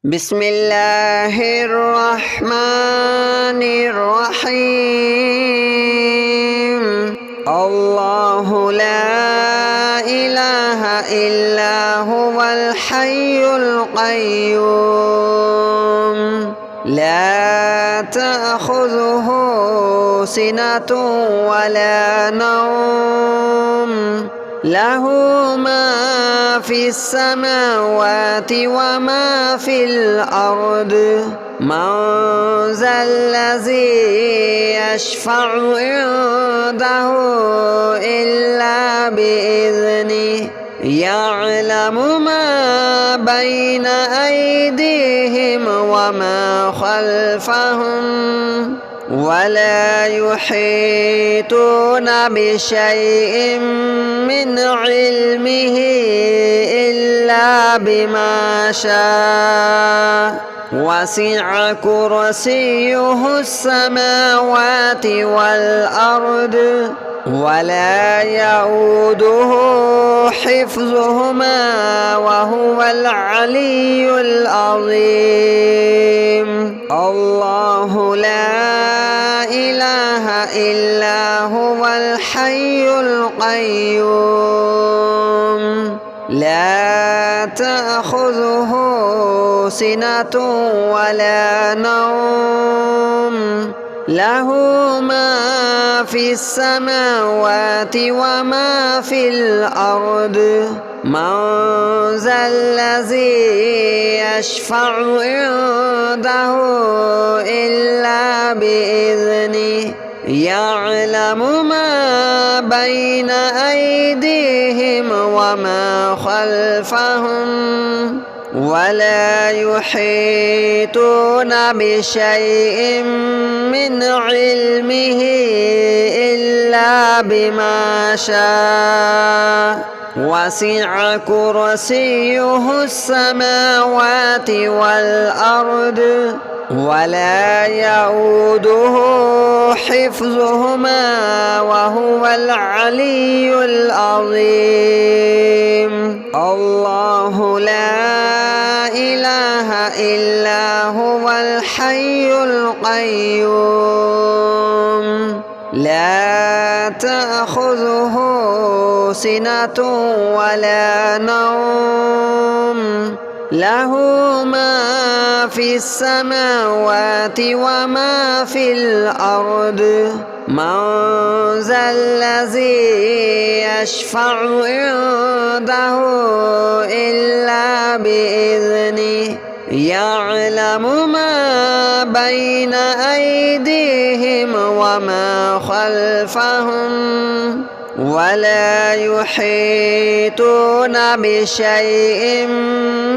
بسم الله الرحمن الرحيم. الله لا إله إلا هو الحي القيوم لا تأخذه سنة ولا نوم له ما في السماوات وما في الأرض من ذا الذي يشفع عنده إلا بإذنه يعلم ما بين أيديهم وما خلفهم ولا يحيطون بشيء من علمه إلا بما شاء وسع كرسيه السماوات والأرض ولا يؤوده حفظهما وهو العلي العظيم. الله لا إله إلا هو الحي القيوم لا تأخذه سنة ولا نوم له ما في السماوات وما في الأرض من ذا الذي يشفع عنده إلا بإذنه يعلم ما بين أيديهم وما خلفهم ولا يحيطون بشيء من علمه إلا بما شاء وسع كرسيه السماوات والأرض ولا يؤوده حفظهما وهو العلي العظيم. الله لا إله إلا هو الحي القيوم لا تأخذه سنة ولا نوم له ما في السماوات وما في الأرض من ذا الذي يشفع عنده إلا بإذنه يعلم ما بين أيديهم وما خلفهم ولا يحيطون بشيء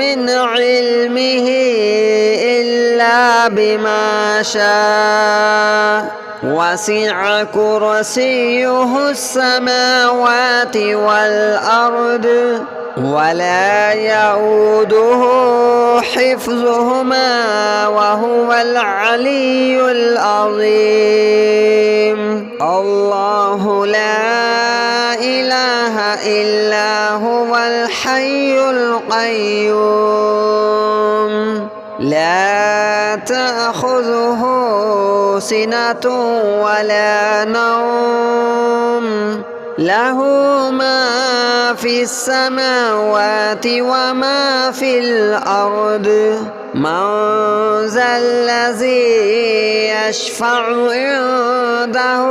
من علمه إلا بما شاء وسع كرسيه السماوات والأرض ولا يؤوده حفظهما وهو العلي العظيم. الله لا إله إلا هو الحي القيوم لا تأخذه سنة ولا نوم له ما في السماوات وما في الأرض من ذا الذي يشفع عنده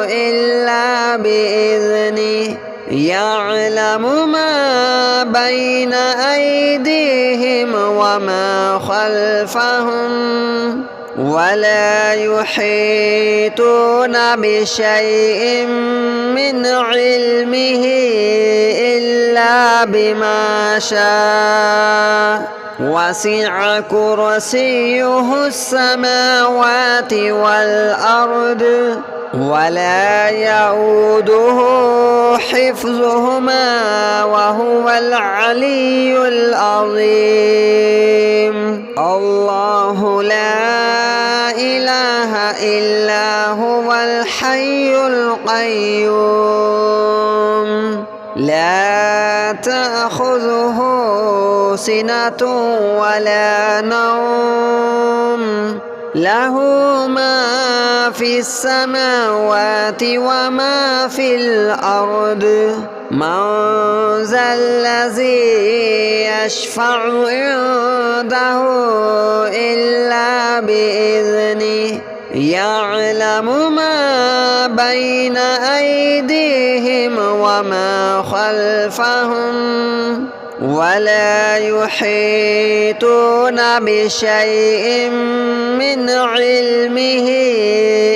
إلا بإذنه يعلم ما بين أيديهم وما خلفهم ولا يحيطون بشيء من علمه إلا بما شاء وسع كرسيه السماوات والأرض ولا يؤوده حفظهما وهو العلي العظيم. الله لا إله إلا هو الحي القيوم لا تأخذه سنة ولا نوم له ما في السماوات وما في الأرض من ذا الذي يشفع عنده إلا بإذنه يعلم ما بين أيديهم وما خلفهم ولا يحيطون بشيء من علمه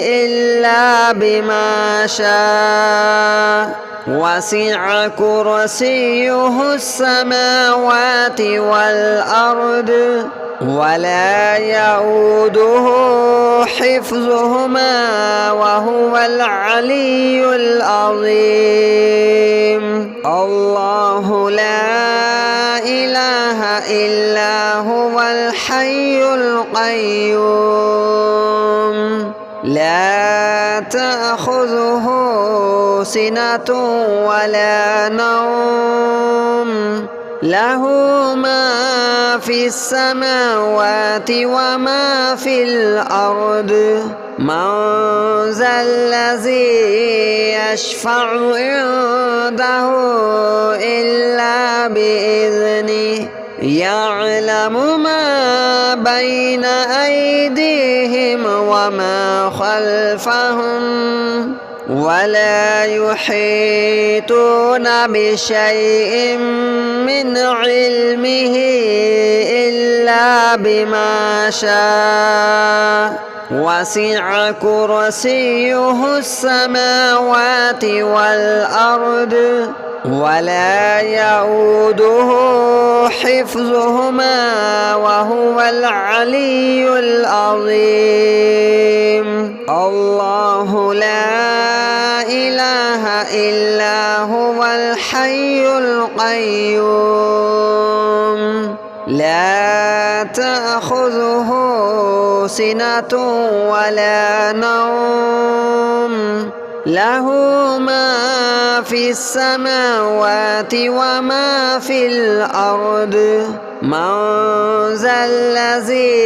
إلا بما شاء وسع كرسيه السماوات والأرض ولا يؤوده حفظهما وهو العلي العظيم الله لا إله إلا هو الحي القيوم لا تأخذه سنة ولا نوم له ما في السماوات وما في الأرض من ذا الذي يشفع عنده إلا بإذنه يعلم ما بين أيديهم وما خلفهم ولا يحيطون بشيء من علمه إلا بما شاء وسع كرسيه السماوات والأرض ولا يؤوده حفظهما وهو العلي العظيم الله لا إله إلا هو الحي القيوم لا تأخذه سنة ولا نوم له ما في السماوات وما في الأرض من ذا الذي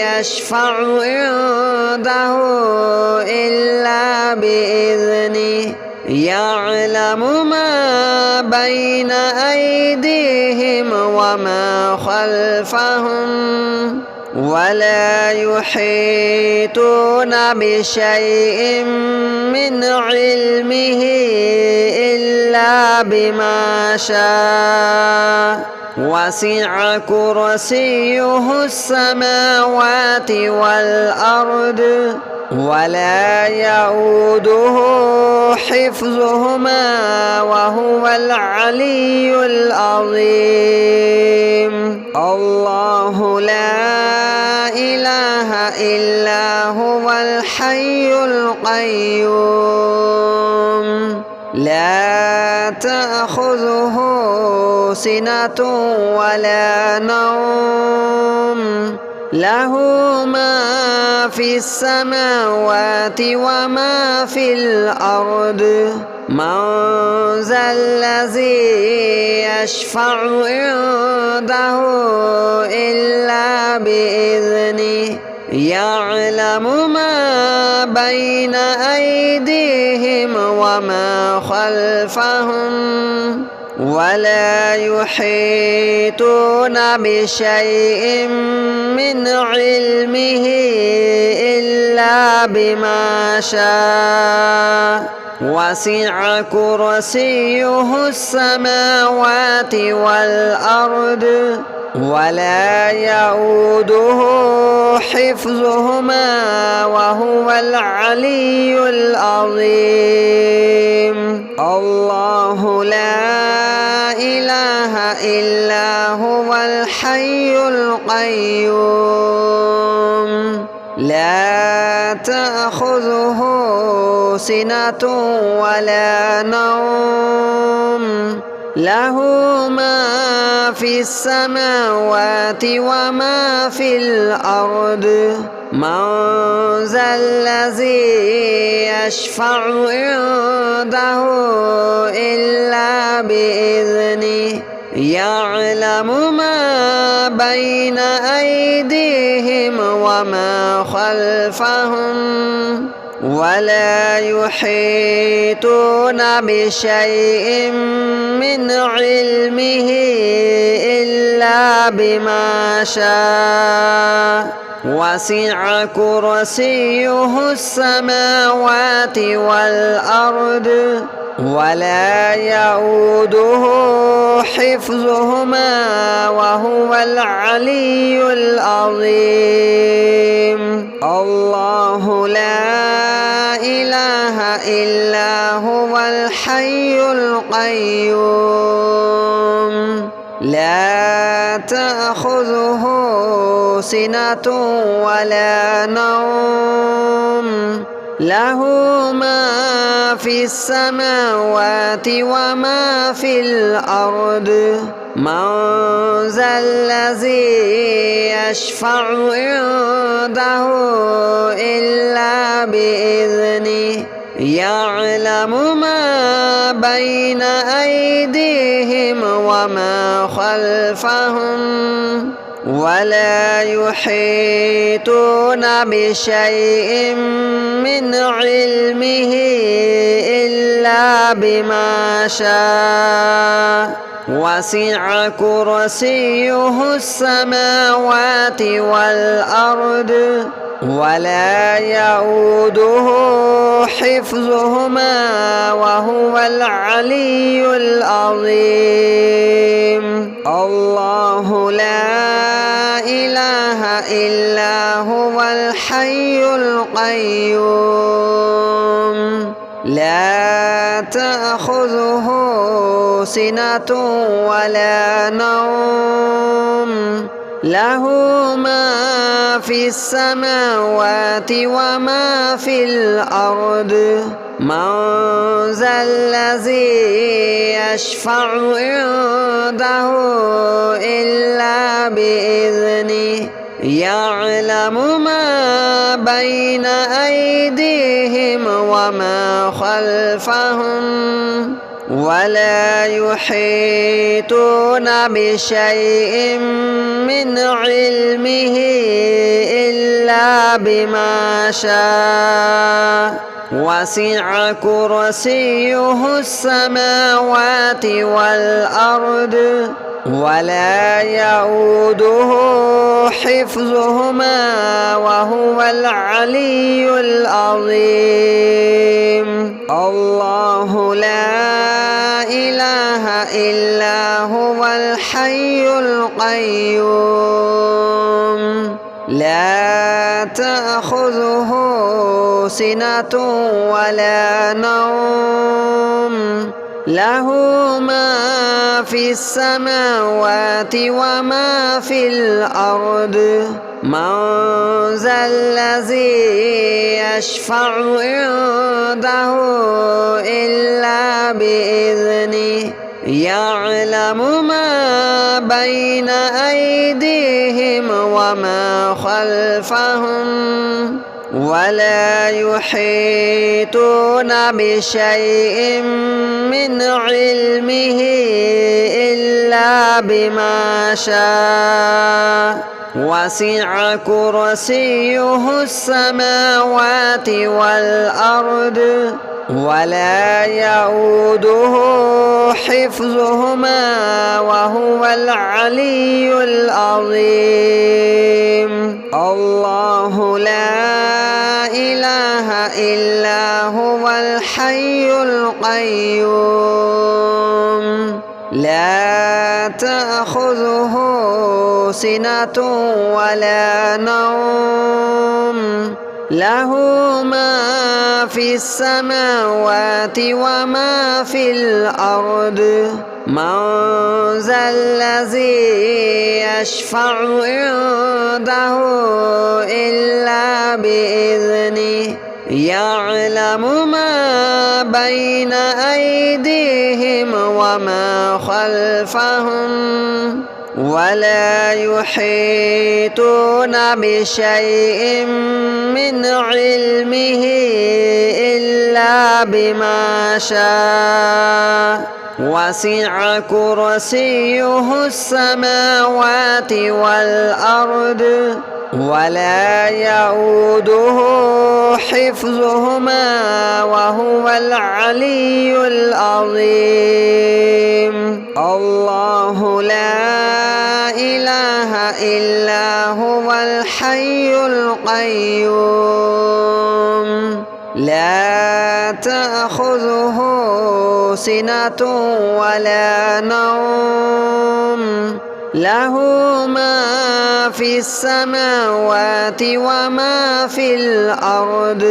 يشفع عنده إلا بإذنه يعلم ما بين أيديهم وما خلفهم ولا يحيطون بشيء من علمه إلا بما شاء وسع كرسيه السماوات والأرض ولا يؤوده حفظهما وهو العلي العظيم الله لا إله إلا هو الحي القيوم لا تأخذه سنة ولا نوم له ما في السماوات وما في الأرض من ذا الذي يشفع عنده إلا بإذنه يعلم ما بين أيديهم وما خلفهم ولا يحيطون بشيء من علمه إلا بما شاء وسع كرسيه السماوات والأرض ولا يؤوده حفظهما وهو العلي العظيم الله لا إله إلا هو الحي القيوم لا تأخذه سنة ولا نوم له ما في السماوات وما في الأرض من ذا الذي يشفع عنده إلا بإذنه يعلم ما بين أيديهم وما خلفهم ولا يحيطون بشيء من علمه إلا بما شاء وسع كرسيه السماوات والأرض ولا يؤوده حفظهما وهو العلي العظيم. الله لا إله إلا هو الحي القيوم لا تأخذه سنة ولا نوم له ما في السماوات وما في الأرض من ذا الذي يشفع عنده إلا بإذنه يعلم ما بين أيديهم وما خلفهم ولا يحيطون بشيء من علمه إلا بما شاء وسع كرسيه السماوات والأرض ولا يؤوده حفظهما وهو العلي العظيم. الله لا إله إلا هو الحي القيوم لا تأخذه سنة ولا نوم له ما في السماوات وما في الأرض من ذا الذي يشفع عنده إلا بإذنه يعلم ما بين أيديهم وما خلفهم ولا يحيطون بشيء من علمه إلا بما شاء وسع كرسيه السماوات والأرض ولا يؤوده حفظهما وهو العلي العظيم. الله لا إله إلا هو الحي القيوم لا تأخذه سنة ولا نوم له ما في السماوات وما في الأرض من ذا الذي يشفع عنده إلا بإذنه يعلم ما بين أيديهم وما خلفهم ولا يحيطون بشيء من علمه إلا بما شاء وسع كرسيه السماوات والأرض ولا يؤوده حفظهما وهو العلي العظيم. الله لا إله إلا هو الحي القيوم لا تأخذه سنة ولا نوم له ما في السماوات وما في الأرض من ذا الذي يشفع عنده إلا بإذنه يعلم ما بين أيديهم وما خلفهم ولا يحيطون بشيء من علمه إلا بما شاء وسع كرسيه السماوات والأرض ولا يؤوده حفظهما وهو العلي العظيم. الله لا إله إلا هو الحي القيوم لا تأخذه سنة ولا نوم له ما في السماوات وما في الأرض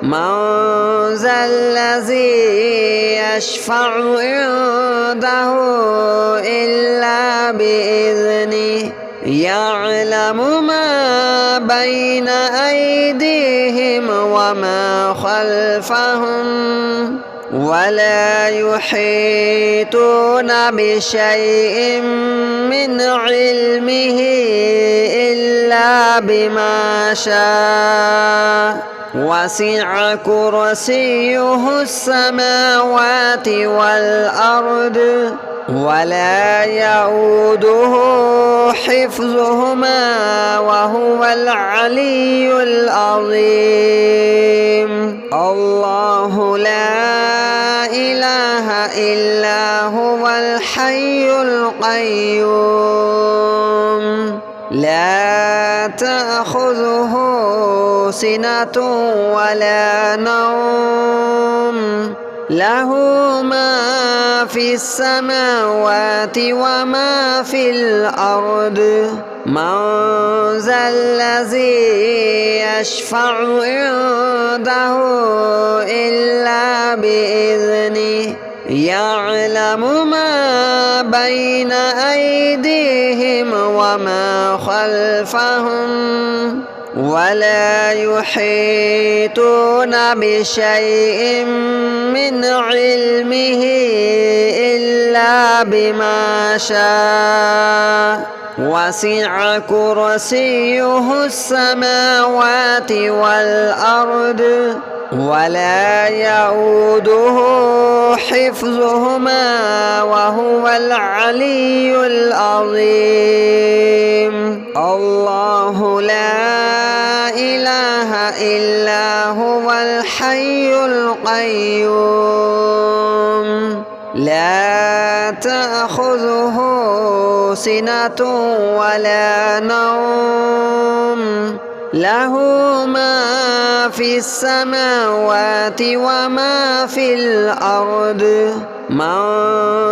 من ذا الذي يشفع عنده إلا بإذنه يعلم ما بين أيديهم وما خلفهم ولا يحيطون بشيء من علمه إلا بما شاء وسع كرسيه السماوات والأرض ولا يؤوده حفظهما وهو العلي العظيم. الله لا إله إلا هو الحي القيوم لا تأخذه سنة ولا نوم له ما في السماوات وما في الأرض من ذا الذي يشفع عنده إلا بإذنه يعلم ما بين أيديهم وما خلفهم ولا يحيطون بشيء من علمه إلا بما شاء وسع كرسيه السماوات والأرض ولا يؤوده حفظهما وهو العلي العظيم. الله لا إله إلا هو الحي القيوم لا تأخذه سنة ولا نوم له ما في السماوات وما في الأرض من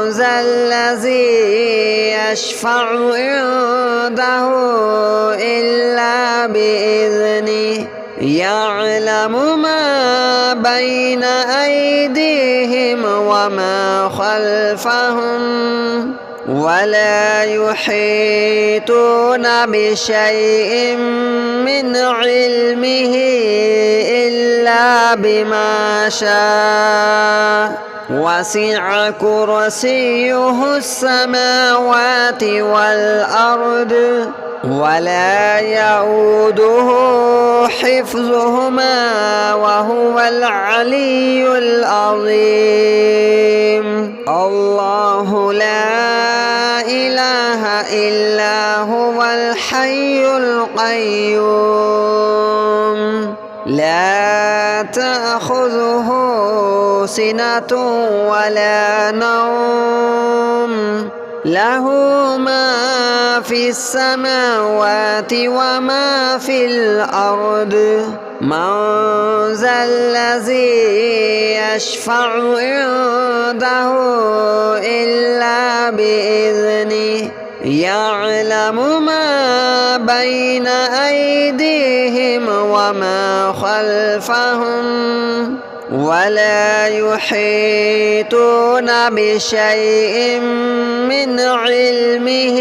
ذا الذي يشفع عنده إلا بإذنه يعلم ما بين أيديهم وما خلفهم ولا يحيطون بشيء من علمه إلا بما شاء وسع كرسيه السماوات والأرض ولا يؤوده حفظهما وهو العلي العظيم. الله لا إله إلا هو الحي القيوم لا تأخذه سنة ولا نوم له ما في السماوات وما في الأرض من ذا الذي يشفع عنده إلا بإذنه يعلم ما بين أيديهم وما خلفهم ولا يحيطون بشيء من علمه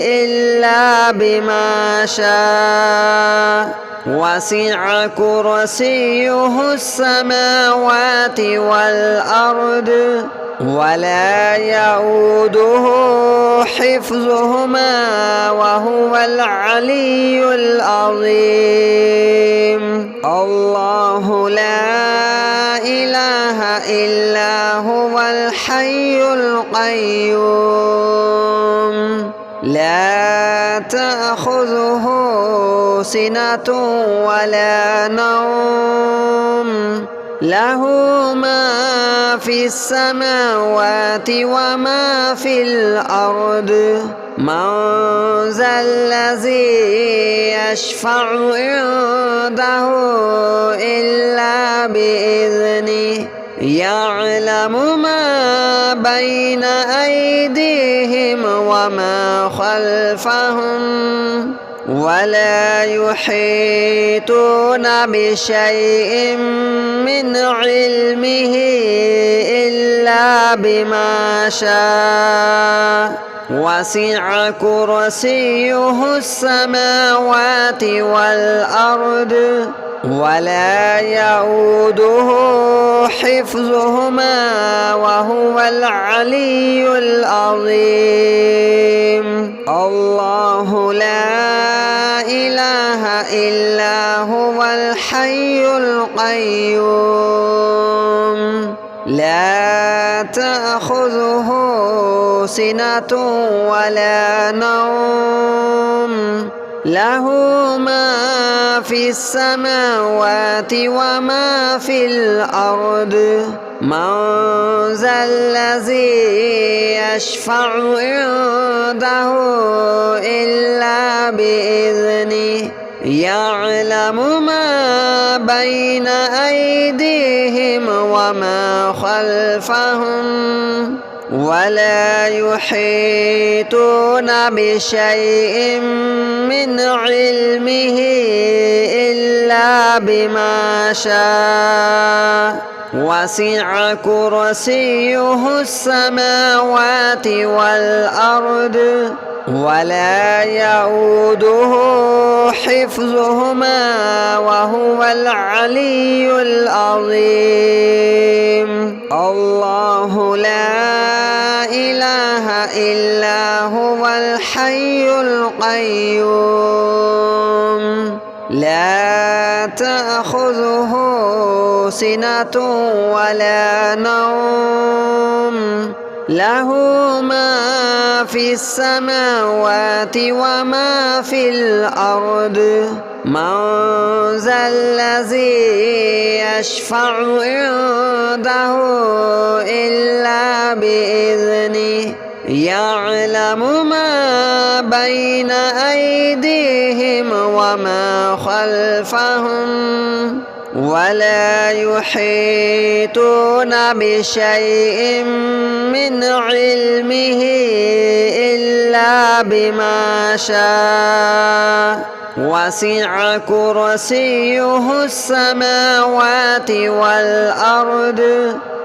إلا بما شاء وسع كرسيه السماوات والأرض ولا يؤوده حفظهما وهو العلي العظيم. الله لا إله إلا هو الحي القيوم لا تأخذه سنة ولا نوم له ما في السماوات وما في الأرض من ذا الذي يشفع عنده إلا بإذنه يعلم ما بين أيديهم وما خلفهم ولا يحيطون بشيء من علمه إلا بما شاء وسع كرسيه السماوات والأرض ولا يؤوده حفظهما وهو العلي العظيم الله لا إله إلا هو الحي القيوم لا تأخذه سنة ولا نوم له ما في السماوات وما في الأرض من ذا الذي يشفع عنده إلا بإذنه يعلم ما بين أيديهم وما خلفهم ولا يحيطون بشيء من علمه إلا بما شاء وسع كرسيه السماوات والأرض ولا يؤوده حفظهما وهو العلي العظيم الله لا إله إلا هو الحي القيوم لا تأخذه سنة ولا نوم له ما في السماوات وما في الأرض من ذا الذي يشفع عنده إلا بإذنه يعلم ما بين أيديهم وما خلفهم ولا يحيطون بشيء من علمه إلا بما شاء وسع كرسيه السماوات والأرض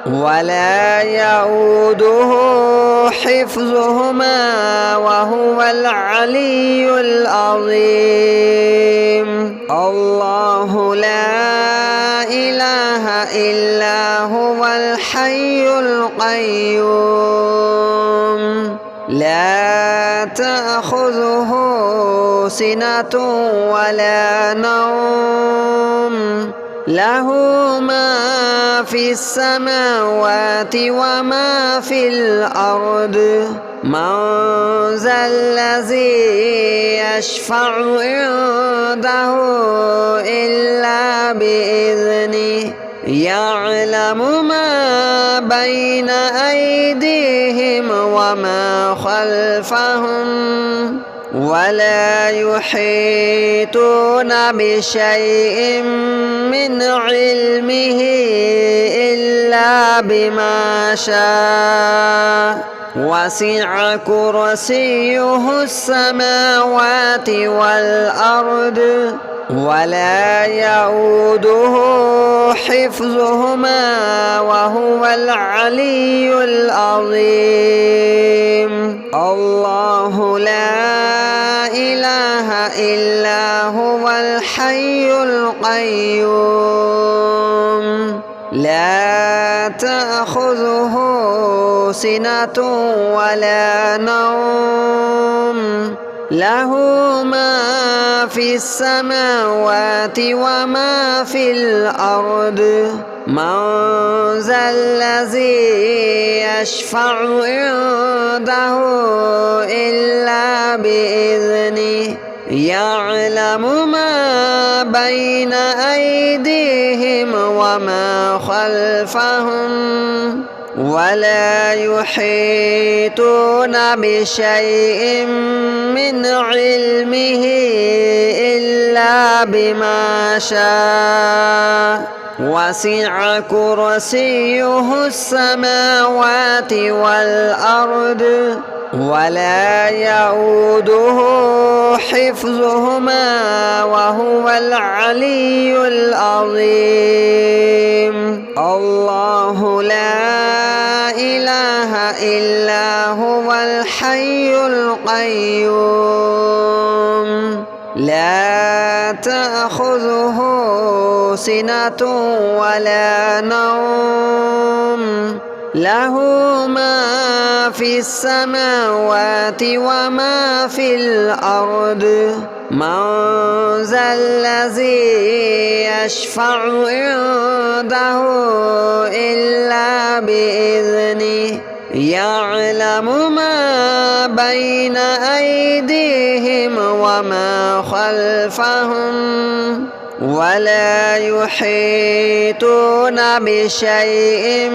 ولا يؤوده حفظهما وهو العلي العظيم الله لا إله إلا هو الحي القيوم لا تأخذه سنة ولا نوم له ما في السماوات وما في الأرض من ذا الذي يشفع عنده إلا بإذنه يعلم ما بين أيديهم وما خلفهم ولا يحيطون بشيء من علمه إلا بما شاء وسع كرسيه السماوات والأرض ولا يؤوده حفظهما وهو العلي العظيم الله لا إله إلا هو الحي القيوم لا تأخذه سنة ولا نوم له ما في السماوات وما في الأرض من ذا الذي يشفع عنده إلا بإذنه يعلم ما بين أيديهم وما خلفهم ولا يحيطون بشيء من علمه إلا بما شاء وسع كرسيه السماوات والأرض ولا يؤوده حفظهما وهو العلي العظيم. الله لا إله إلا هو الحي القيوم لا تأخذه سنة ولا نوم له ما في السماوات وما في الأرض من ذا الذي يشفع عنده إلا بإذنه يعلم ما بين أيديهم وما خلفهم ولا يحيطون بشيء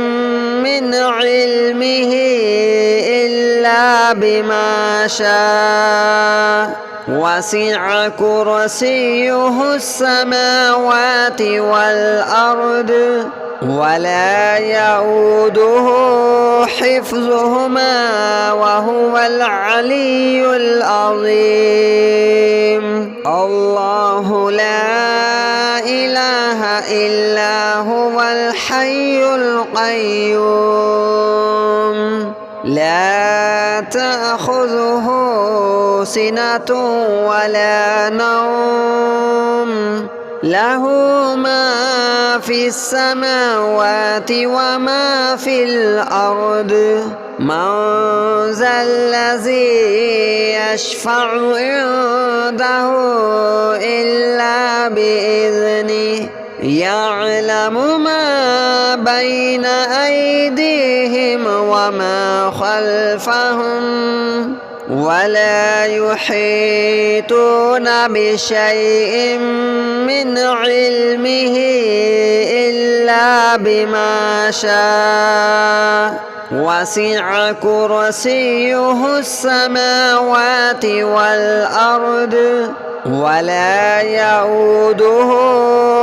من علمه إلا بما شاء وسع كرسيه السماوات والأرض ولا يؤوده حفظهما وهو العلي العظيم. الله لا إله إلا هو الحي القيوم لا تأخذه سنة ولا نوم له ما في السماوات وما في الأرض من ذا الذي يشفع عنده إلا بإذنه يعلم ما بين أيديهم وما خلفهم ولا يحيطون بشيء من علمه إلا بما شاء وسع كرسيه السماوات والأرض ولا يؤوده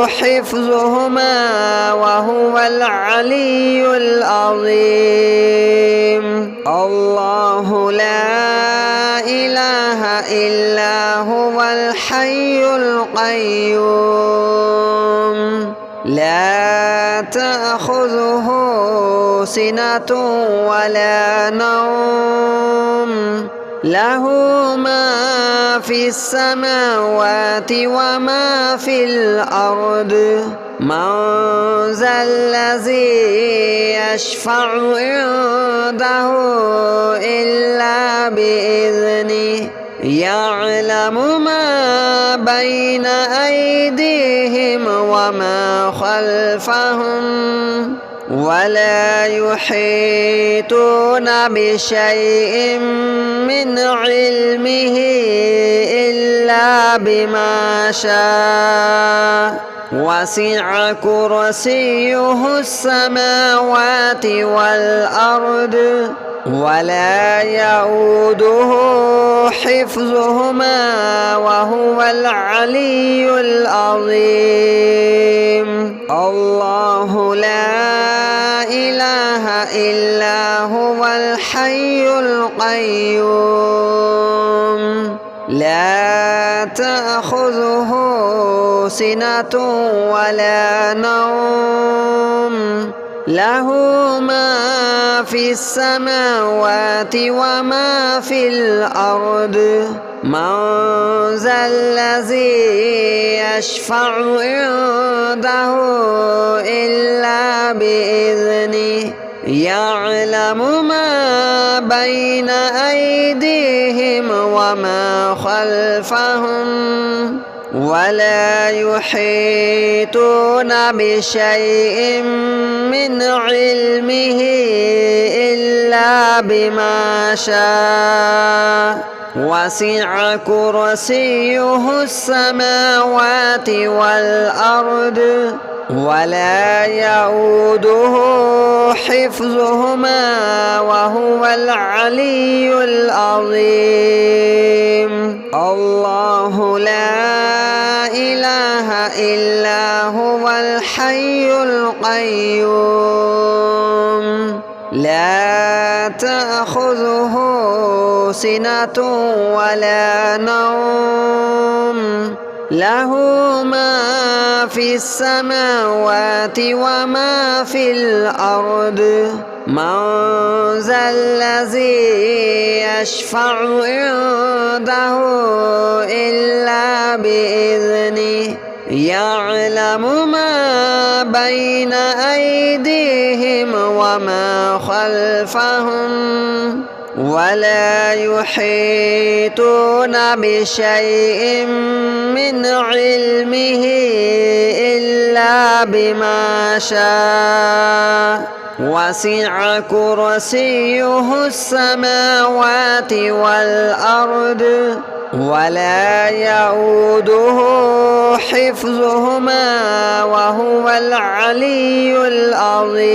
حفظهما وهو العلي العظيم. الله لا إله إلا هو الحي القيوم لا تأخذه سنة ولا نوم له ما في السماوات وما في الأرض من ذا الذي يشفع عنده إلا بإذنه يعلم ما بين أيديهم وما خلفهم ولا يحيطون بشيء من علمه إلا بما شاء وسع كرسيه السماوات والأرض ولا يؤوده حفظهما وهو العلي العظيم. الله لا إله إلا هو الحي القيوم لا تأخذه سنة ولا نوم له ما في السماوات وما في الأرض من ذا الذي يشفع عنده إلا بإذنه يعلم ما بين أيديهم وما خلفهم ولا يحيطون بشيء من علمه إلا بما شاء وسع كرسيه السماوات والأرض ولا يؤوده حفظهما وهو العلي العظيم. الله لا إله إلا هو الحي القيوم لا تأخذه سنة ولا نوم له ما في السماوات وما في الأرض من ذا الذي يشفع عنده إلا بإذنه يعلم ما بين أيديهم وما خلفهم ولا يحيطون بشيء من علمه إلا بما شاء وسع كرسيه السماوات والأرض ولا يؤوده حفظهما وهو العلي العظيم.